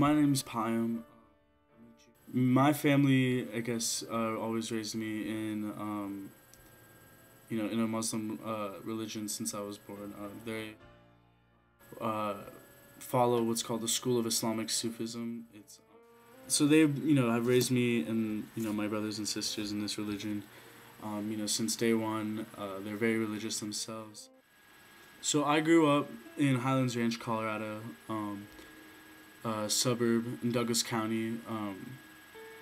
My name's Payam. My family, I guess, always raised me in, in a Muslim religion since I was born. They follow what's called the School of Islamic Sufism. So they, have raised me and, my brothers and sisters in this religion. Since day one, they're very religious themselves. So I grew up in Highlands Ranch, Colorado, a suburb in Douglas County.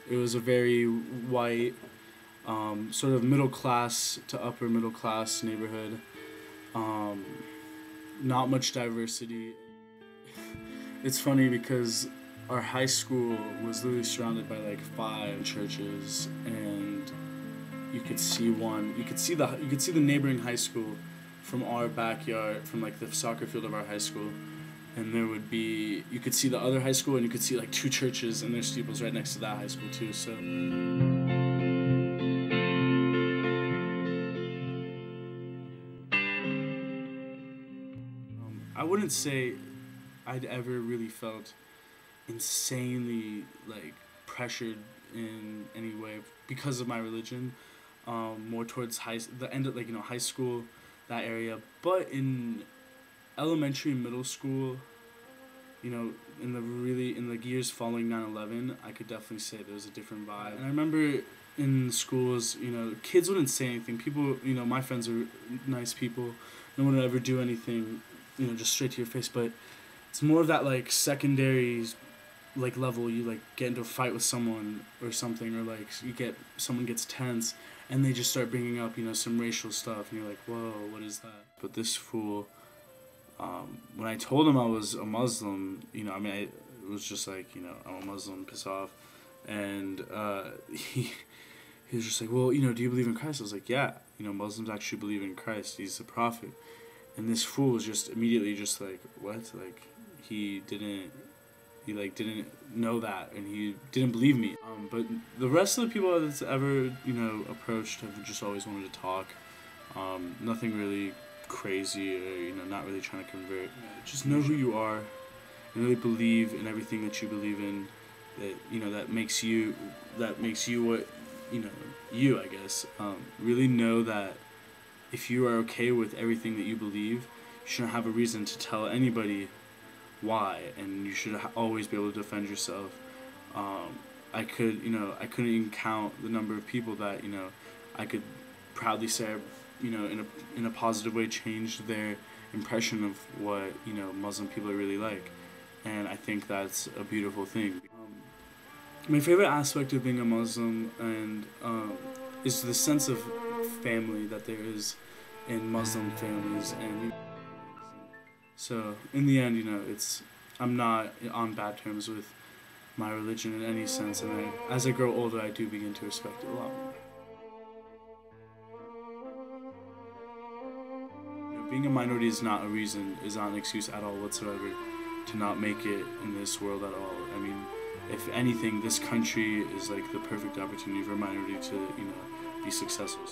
It was a very white, sort of middle class to upper middle class neighborhood. Not much diversity. It's funny because our high school was literally surrounded by like 5 churches, and you could see the neighboring high school from our backyard, from like the soccer field of our high school. And you could see the other high school, and you could see like 2 churches and their steeples right next to that high school too. So I wouldn't say I'd ever really felt insanely like pressured in any way because of my religion. More towards the end of high school, that area, but in elementary and middle school, in the years following 9/11, I could definitely say there was a different vibe. And I remember in schools, kids wouldn't say anything. People, my friends are nice people. No one would ever do anything, just straight to your face. But it's more of that like secondary, like level. You like get into a fight with someone or something, or like someone gets tense, and they just start bringing up, some racial stuff, and you're like, whoa, what is that? But this fool, when I told him I was a Muslim, it was just like, I'm a Muslim, piss off. And he was just like, well, do you believe in Christ? I was like, yeah, Muslims actually believe in Christ. He's a prophet. And this fool was just immediately just like, what? Like, he didn't know that, and he didn't believe me. But the rest of the people that's ever, approached have just always wanted to talk. Nothing really crazy or, not really trying to convert. Just know who you are and really believe in everything that you believe in, that, that makes you what, you, I guess. Really know that if you are okay with everything that you believe, you shouldn't have a reason to tell anybody why, and you should always be able to defend yourself. I couldn't even count the number of people that, I could proudly say, in a positive way changed their impression of what, Muslim people are really like. And I think that's a beautiful thing. My favorite aspect of being a Muslim is the sense of family that there is in Muslim families. And so in the end, I'm not on bad terms with my religion in any sense, and as I grow older, I do begin to respect it a lot more. Being a minority is not an excuse at all whatsoever to not make it in this world at all. I mean, if anything, this country is like the perfect opportunity for a minority to, be successful.